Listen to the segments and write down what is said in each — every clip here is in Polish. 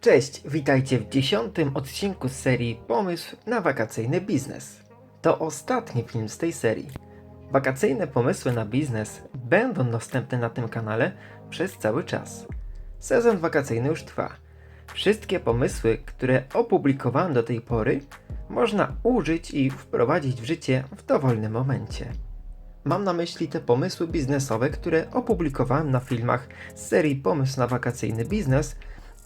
Cześć, witajcie w 10. odcinku z serii Pomysł na wakacyjny biznes. To ostatni film z tej serii. Wakacyjne pomysły na biznes będą dostępne na tym kanale przez cały czas. Sezon wakacyjny już trwa. Wszystkie pomysły, które opublikowałem do tej pory, można użyć i wprowadzić w życie w dowolnym momencie. Mam na myśli te pomysły biznesowe, które opublikowałem na filmach z serii Pomysł na wakacyjny biznes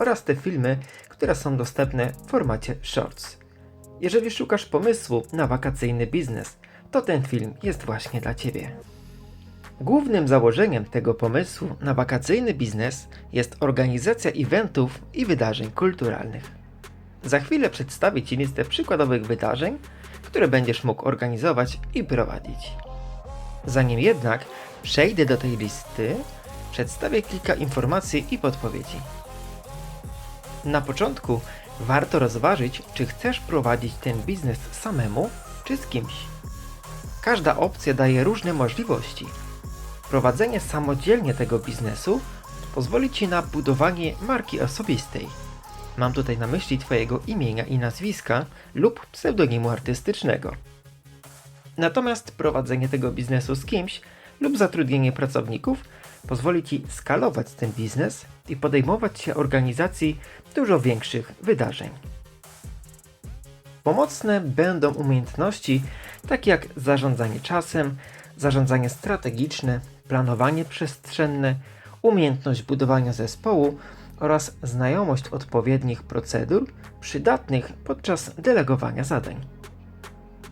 oraz te filmy, które są dostępne w formacie Shorts. Jeżeli szukasz pomysłu na wakacyjny biznes, to ten film jest właśnie dla Ciebie. Głównym założeniem tego pomysłu na wakacyjny biznes jest organizacja eventów i wydarzeń kulturalnych. Za chwilę przedstawię Ci listę przykładowych wydarzeń, które będziesz mógł organizować i prowadzić. Zanim jednak przejdę do tej listy, przedstawię kilka informacji i podpowiedzi. Na początku warto rozważyć, czy chcesz prowadzić ten biznes samemu, czy z kimś. Każda opcja daje różne możliwości. Prowadzenie samodzielnie tego biznesu pozwoli Ci na budowanie marki osobistej. Mam tutaj na myśli Twojego imienia i nazwiska lub pseudonimu artystycznego. Natomiast prowadzenie tego biznesu z kimś lub zatrudnienie pracowników pozwoli Ci skalować ten biznes i podejmować się organizacji dużo większych wydarzeń. Pomocne będą umiejętności takie jak zarządzanie czasem, zarządzanie strategiczne, planowanie przestrzenne, umiejętność budowania zespołu oraz znajomość odpowiednich procedur przydatnych podczas delegowania zadań.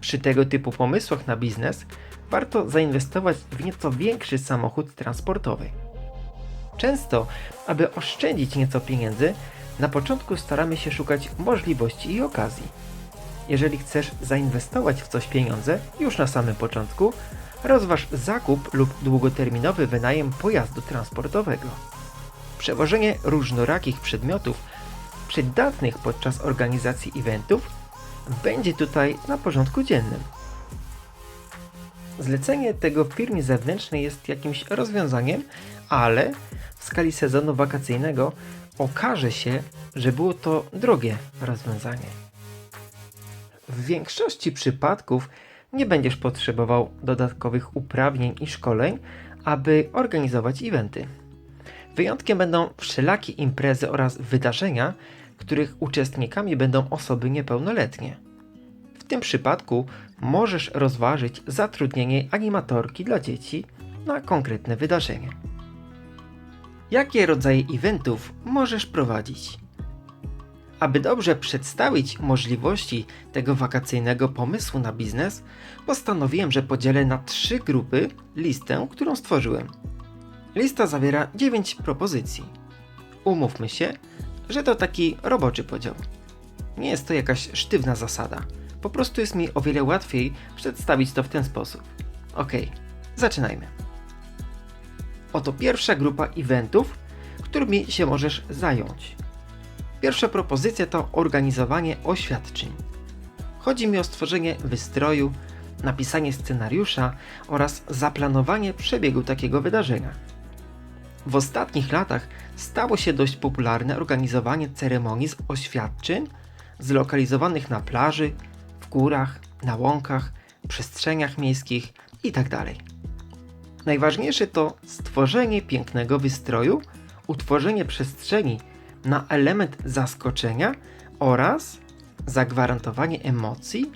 Przy tego typu pomysłach na biznes warto zainwestować w nieco większy samochód transportowy. Często, aby oszczędzić nieco pieniędzy, na początku staramy się szukać możliwości i okazji. Jeżeli chcesz zainwestować w coś pieniądze już na samym początku, rozważ zakup lub długoterminowy wynajem pojazdu transportowego. Przewożenie różnorakich przedmiotów przydatnych podczas organizacji eventów będzie tutaj na porządku dziennym. Zlecenie tego w firmie zewnętrznej jest jakimś rozwiązaniem, ale w skali sezonu wakacyjnego okaże się, że było to drogie rozwiązanie. W większości przypadków nie będziesz potrzebował dodatkowych uprawnień i szkoleń, aby organizować eventy. Wyjątkiem będą wszelakie imprezy oraz wydarzenia, których uczestnikami będą osoby niepełnoletnie. W tym przypadku możesz rozważyć zatrudnienie animatorki dla dzieci na konkretne wydarzenie. Jakie rodzaje eventów możesz prowadzić? Aby dobrze przedstawić możliwości tego wakacyjnego pomysłu na biznes, postanowiłem, że podzielę na 3 grupy listę, którą stworzyłem. Lista zawiera 9 propozycji. Umówmy się, że to taki roboczy podział. Nie jest to jakaś sztywna zasada. Po prostu jest mi o wiele łatwiej przedstawić to w ten sposób. Ok, zaczynajmy. Oto pierwsza grupa eventów, którymi się możesz zająć. Pierwsza propozycja to organizowanie oświadczeń. Chodzi mi o stworzenie wystroju, napisanie scenariusza oraz zaplanowanie przebiegu takiego wydarzenia. W ostatnich latach stało się dość popularne organizowanie ceremonii z oświadczeń zlokalizowanych na plaży, w górach, na łąkach, przestrzeniach miejskich itd. Najważniejsze to stworzenie pięknego wystroju, utworzenie przestrzeni na element zaskoczenia oraz zagwarantowanie emocji,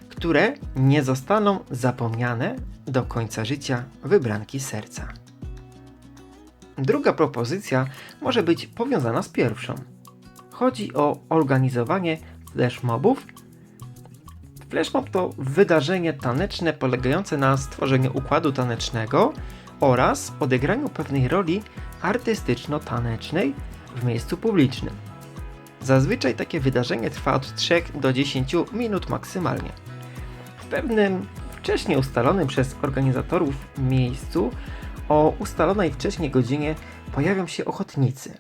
które nie zostaną zapomniane do końca życia wybranki serca. Druga propozycja może być powiązana z pierwszą. Chodzi o organizowanie flashmobów. Flashmob to wydarzenie taneczne polegające na stworzeniu układu tanecznego oraz odegraniu pewnej roli artystyczno-tanecznej w miejscu publicznym. Zazwyczaj takie wydarzenie trwa od 3 do 10 minut maksymalnie. W pewnym wcześniej ustalonym przez organizatorów miejscu o ustalonej wcześniej godzinie pojawią się ochotnicy.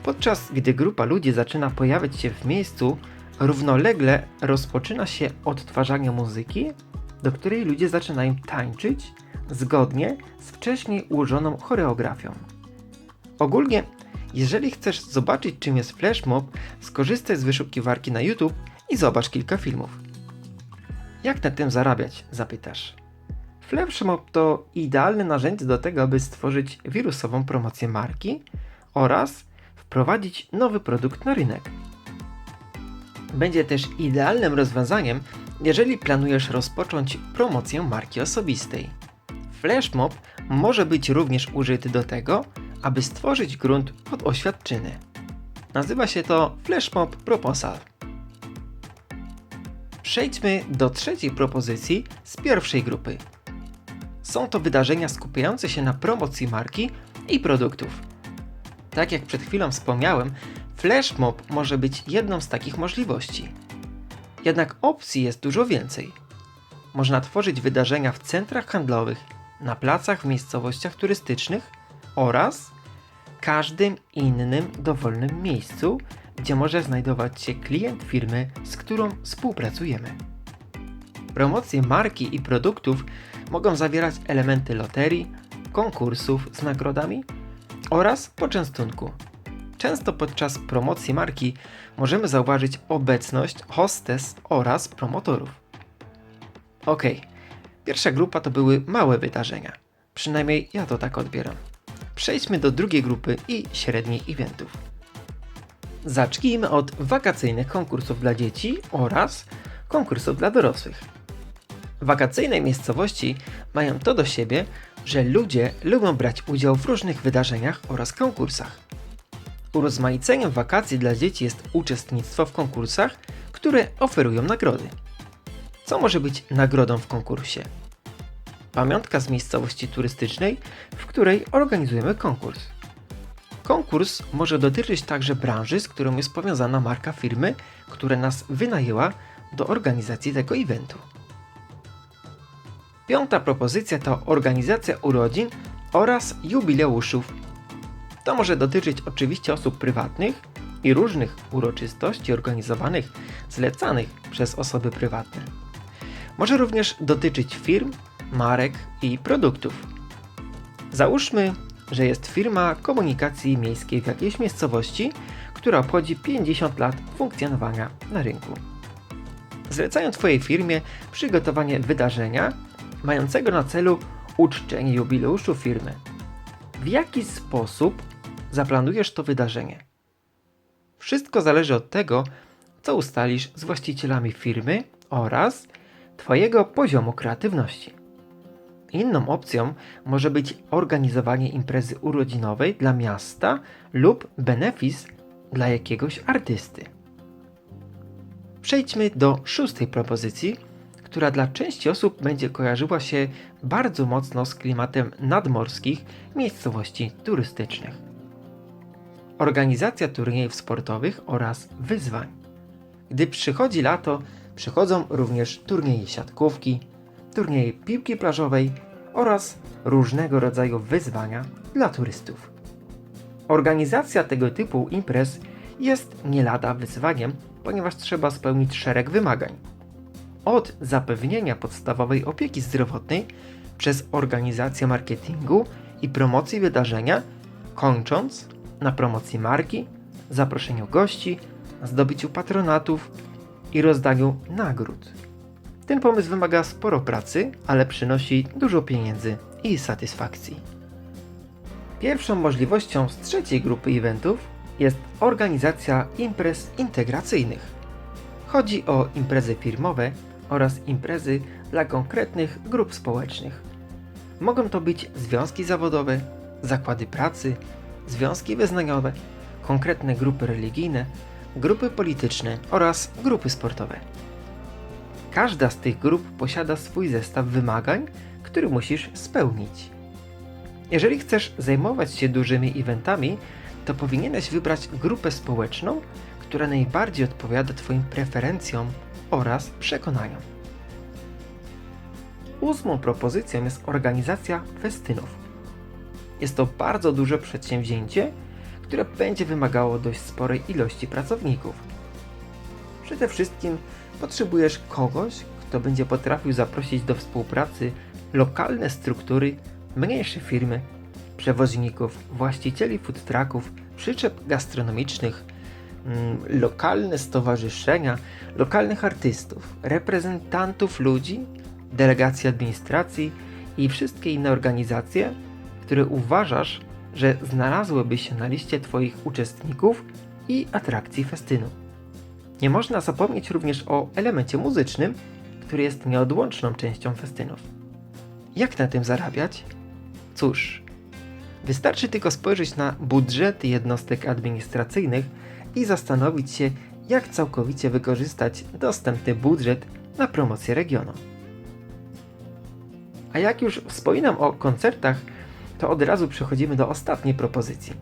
Podczas gdy grupa ludzi zaczyna pojawiać się w miejscu, równolegle rozpoczyna się odtwarzanie muzyki, do której ludzie zaczynają tańczyć zgodnie z wcześniej ułożoną choreografią. Ogólnie Jeżeli chcesz zobaczyć, czym jest flashmob, skorzystaj z wyszukiwarki na YouTube i zobacz kilka filmów. Jak na tym zarabiać? Zapytasz. Flashmob to idealne narzędzie do tego, aby stworzyć wirusową promocję marki oraz wprowadzić nowy produkt na rynek. Będzie też idealnym rozwiązaniem, jeżeli planujesz rozpocząć promocję marki osobistej. Flashmob może być również użyty do tego, aby stworzyć grunt pod oświadczyny. Nazywa się to Flashmob Proposal. Przejdźmy do trzeciej propozycji z pierwszej grupy. Są to wydarzenia skupiające się na promocji marki i produktów. Tak jak przed chwilą wspomniałem, Flashmob może być jedną z takich możliwości. Jednak opcji jest dużo więcej. Można tworzyć wydarzenia w centrach handlowych, na placach w miejscowościach turystycznych oraz każdym innym dowolnym miejscu, gdzie może znajdować się klient firmy, z którą współpracujemy. Promocje marki i produktów mogą zawierać elementy loterii, konkursów z nagrodami oraz poczęstunku. Często podczas promocji marki możemy zauważyć obecność hostes oraz promotorów. Ok, pierwsza grupa to były małe wydarzenia. Przynajmniej ja to tak odbieram. Przejdźmy do drugiej grupy i średnich eventów. Zacznijmy od wakacyjnych konkursów dla dzieci oraz konkursów dla dorosłych. Wakacyjne miejscowości mają to do siebie, że ludzie lubią brać udział w różnych wydarzeniach oraz konkursach. Urozmaiceniem wakacji dla dzieci jest uczestnictwo w konkursach, które oferują nagrody. Co może być nagrodą w konkursie? Pamiątka z miejscowości turystycznej, w której organizujemy konkurs. Konkurs może dotyczyć także branży, z którą jest powiązana marka firmy, która nas wynajęła do organizacji tego eventu. Piąta propozycja to organizacja urodzin oraz jubileuszów. To może dotyczyć oczywiście osób prywatnych i różnych uroczystości organizowanych, zlecanych przez osoby prywatne. Może również dotyczyć firm, marek i produktów. Załóżmy, że jest firma komunikacji miejskiej w jakiejś miejscowości, która obchodzi 50 lat funkcjonowania na rynku. Zlecają Twojej firmie przygotowanie wydarzenia mającego na celu uczczenie jubileuszu firmy. W jaki sposób zaplanujesz to wydarzenie? Wszystko zależy od tego, co ustalisz z właścicielami firmy oraz Twojego poziomu kreatywności. Inną opcją może być organizowanie imprezy urodzinowej dla miasta lub benefis dla jakiegoś artysty. Przejdźmy do szóstej propozycji, która dla części osób będzie kojarzyła się bardzo mocno z klimatem nadmorskich miejscowości turystycznych. Organizacja turniejów sportowych oraz wyzwań. Gdy przychodzi lato, przychodzą również turnieje siatkówki, turnieje piłki plażowej oraz różnego rodzaju wyzwania dla turystów. Organizacja tego typu imprez jest nie lada wyzwaniem, ponieważ trzeba spełnić szereg wymagań. Od zapewnienia podstawowej opieki zdrowotnej przez organizację marketingu i promocji wydarzenia, kończąc na promocji marki, zaproszeniu gości, zdobyciu patronatów i rozdaniu nagród. Ten pomysł wymaga sporo pracy, ale przynosi dużo pieniędzy i satysfakcji. Pierwszą możliwością z trzeciej grupy eventów jest organizacja imprez integracyjnych. Chodzi o imprezy firmowe oraz imprezy dla konkretnych grup społecznych. Mogą to być związki zawodowe, zakłady pracy, związki wyznaniowe, konkretne grupy religijne, grupy polityczne oraz grupy sportowe. Każda z tych grup posiada swój zestaw wymagań, który musisz spełnić. Jeżeli chcesz zajmować się dużymi eventami, to powinieneś wybrać grupę społeczną, która najbardziej odpowiada Twoim preferencjom oraz przekonaniom. Ósmą propozycją jest organizacja festynów. Jest to bardzo duże przedsięwzięcie, które będzie wymagało dość sporej ilości pracowników. Przede wszystkim potrzebujesz kogoś, kto będzie potrafił zaprosić do współpracy lokalne struktury, mniejsze firmy, przewoźników, właścicieli food trucków, przyczep gastronomicznych, lokalne stowarzyszenia, lokalnych artystów, reprezentantów ludzi, delegacji administracji i wszystkie inne organizacje, które uważasz, że znalazłyby się na liście Twoich uczestników i atrakcji festynu. Nie można zapomnieć również o elemencie muzycznym, który jest nieodłączną częścią festynów. Jak na tym zarabiać? Cóż, wystarczy tylko spojrzeć na budżety jednostek administracyjnych i zastanowić się, jak całkowicie wykorzystać dostępny budżet na promocję regionu. A jak już wspominam o koncertach, to od razu przechodzimy do ostatniej propozycji.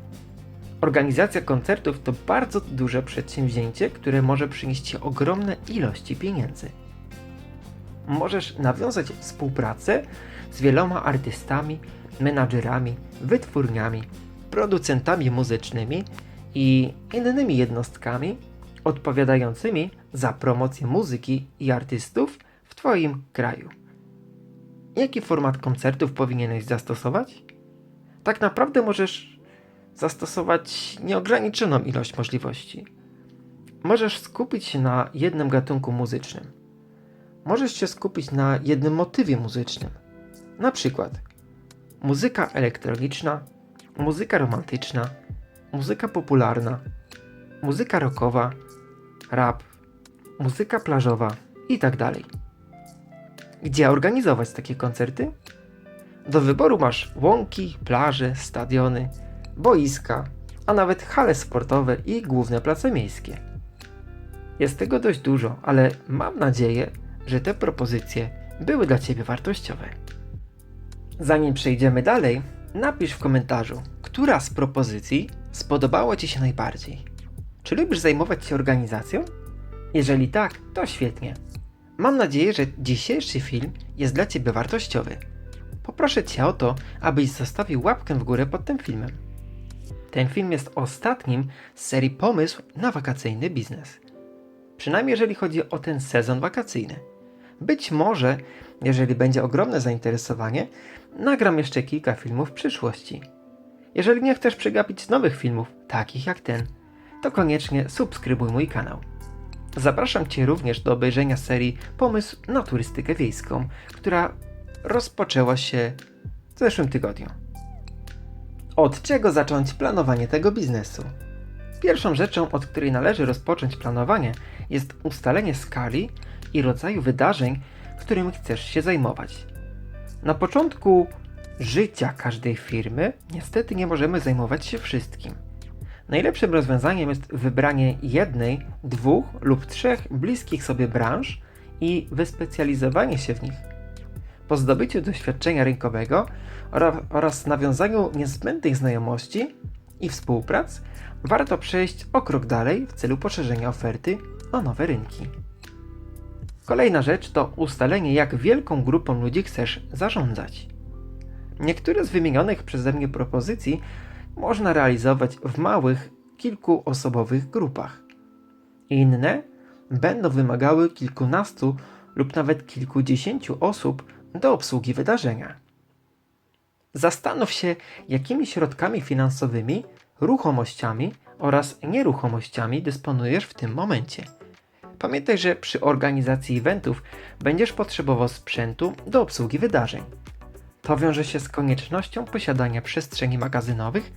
Organizacja koncertów to bardzo duże przedsięwzięcie, które może przynieść Ci ogromne ilości pieniędzy. Możesz nawiązać współpracę z wieloma artystami, menadżerami, wytwórniami, producentami muzycznymi i innymi jednostkami odpowiadającymi za promocję muzyki i artystów w Twoim kraju. Jaki format koncertów powinieneś zastosować? Tak naprawdę możesz zastosować nieograniczoną ilość możliwości. Możesz skupić się na jednym gatunku muzycznym. Możesz się skupić na jednym motywie muzycznym. Na przykład muzyka elektroniczna, muzyka romantyczna, muzyka popularna, muzyka rockowa, rap, muzyka plażowa itd. Gdzie organizować takie koncerty? Do wyboru masz łąki, plaże, stadiony, boiska, a nawet hale sportowe i główne place miejskie. Jest tego dość dużo, ale mam nadzieję, że te propozycje były dla Ciebie wartościowe. Zanim przejdziemy dalej, napisz w komentarzu, która z propozycji spodobała Ci się najbardziej. Czy lubisz zajmować się organizacją? Jeżeli tak, to świetnie. Mam nadzieję, że dzisiejszy film jest dla Ciebie wartościowy. Poproszę Cię o to, abyś zostawił łapkę w górę pod tym filmem. Ten film jest ostatnim z serii Pomysł na wakacyjny biznes. Przynajmniej jeżeli chodzi o ten sezon wakacyjny. Być może, jeżeli będzie ogromne zainteresowanie, nagram jeszcze kilka filmów w przyszłości. Jeżeli nie chcesz przegapić nowych filmów, takich jak ten, to koniecznie subskrybuj mój kanał. Zapraszam Cię również do obejrzenia serii Pomysł na turystykę wiejską, która rozpoczęła się w zeszłym tygodniu. Od czego zacząć planowanie tego biznesu? Pierwszą rzeczą, od której należy rozpocząć planowanie, jest ustalenie skali i rodzaju wydarzeń, którymi chcesz się zajmować. Na początku życia każdej firmy niestety nie możemy zajmować się wszystkim. Najlepszym rozwiązaniem jest wybranie jednej, 2 lub 3 bliskich sobie branż i wyspecjalizowanie się w nich. Po zdobyciu doświadczenia rynkowego oraz nawiązaniu niezbędnych znajomości i współprac, warto przejść o krok dalej w celu poszerzenia oferty o nowe rynki. Kolejna rzecz to ustalenie, jak wielką grupą ludzi chcesz zarządzać. Niektóre z wymienionych przeze mnie propozycji można realizować w małych, kilkuosobowych grupach. Inne będą wymagały kilkunastu lub nawet kilkudziesięciu osób do obsługi wydarzenia. Zastanów się, jakimi środkami finansowymi, ruchomościami oraz nieruchomościami dysponujesz w tym momencie. Pamiętaj, że przy organizacji eventów będziesz potrzebował sprzętu do obsługi wydarzeń. To wiąże się z koniecznością posiadania przestrzeni magazynowych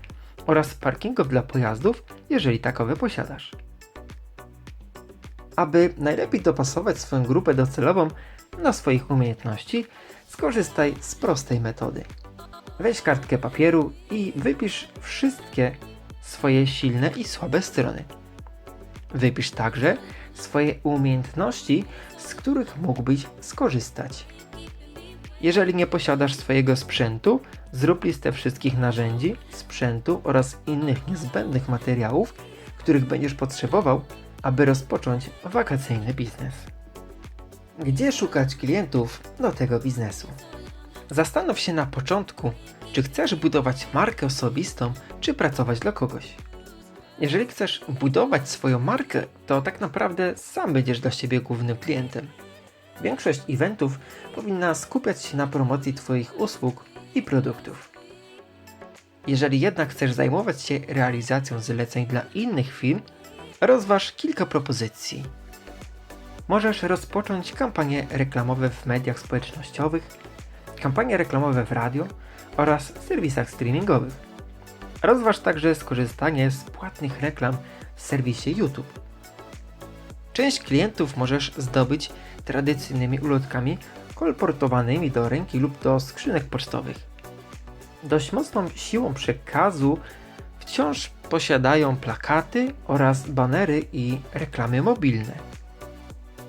oraz parkingów dla pojazdów, jeżeli takowe posiadasz. Aby najlepiej dopasować swoją grupę docelową do swoich umiejętności, skorzystaj z prostej metody. Weź kartkę papieru i wypisz wszystkie swoje silne i słabe strony. Wypisz także swoje umiejętności, z których mógłbyś skorzystać. Jeżeli nie posiadasz swojego sprzętu, zrób listę wszystkich narzędzi, sprzętu oraz innych niezbędnych materiałów, których będziesz potrzebował, aby rozpocząć wakacyjny biznes. Gdzie szukać klientów do tego biznesu? Zastanów się na początku, czy chcesz budować markę osobistą, czy pracować dla kogoś. Jeżeli chcesz budować swoją markę, to tak naprawdę sam będziesz dla siebie głównym klientem. Większość eventów powinna skupiać się na promocji Twoich usług i produktów. Jeżeli jednak chcesz zajmować się realizacją zleceń dla innych firm, rozważ kilka propozycji. Możesz rozpocząć kampanie reklamowe w mediach społecznościowych, kampanie reklamowe w radio oraz serwisach streamingowych. Rozważ także skorzystanie z płatnych reklam w serwisie YouTube. Część klientów możesz zdobyć tradycyjnymi ulotkami kolportowanymi do ręki lub do skrzynek pocztowych. Dość mocną siłą przekazu wciąż posiadają plakaty oraz banery i reklamy mobilne.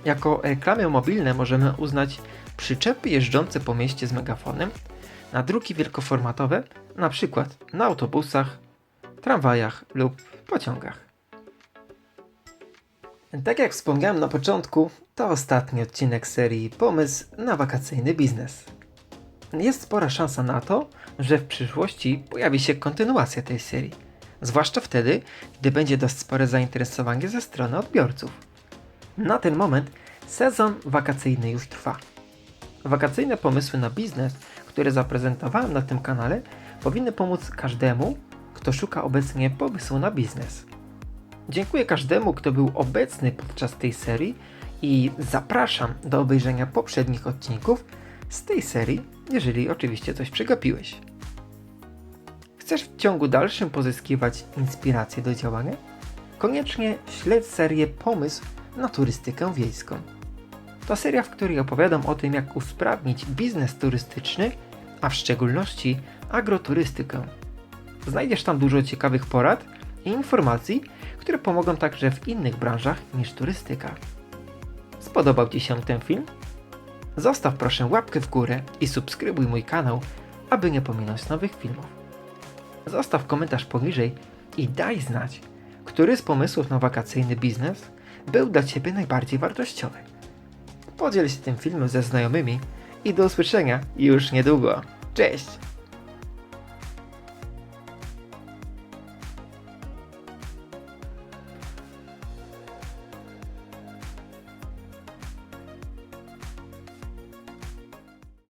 Jako reklamy mobilne możemy uznać przyczepy jeżdżące po mieście z megafonem, nadruki wielkoformatowe, np. na autobusach, tramwajach lub pociągach. Tak jak wspomniałem na początku, to ostatni odcinek serii Pomysł na wakacyjny biznes. Jest spora szansa na to, że w przyszłości pojawi się kontynuacja tej serii, zwłaszcza wtedy, gdy będzie dość spore zainteresowanie ze strony odbiorców. Na ten moment sezon wakacyjny już trwa. Wakacyjne pomysły na biznes, które zaprezentowałem na tym kanale, powinny pomóc każdemu, kto szuka obecnie pomysłu na biznes. Dziękuję każdemu, kto był obecny podczas tej serii i zapraszam do obejrzenia poprzednich odcinków z tej serii, jeżeli oczywiście coś przegapiłeś. Chcesz w ciągu dalszym pozyskiwać inspirację do działania? Koniecznie śledź serię Pomysł na turystykę wiejską. To seria, w której opowiadam o tym, jak usprawnić biznes turystyczny, a w szczególności agroturystykę. Znajdziesz tam dużo ciekawych porad i informacji, które pomogą także w innych branżach niż turystyka. Spodobał Ci się ten film? Zostaw proszę łapkę w górę i subskrybuj mój kanał, aby nie pominąć nowych filmów. Zostaw komentarz poniżej i daj znać, który z pomysłów na wakacyjny biznes był dla Ciebie najbardziej wartościowy. Podziel się tym filmem ze znajomymi i do usłyszenia już niedługo. Cześć!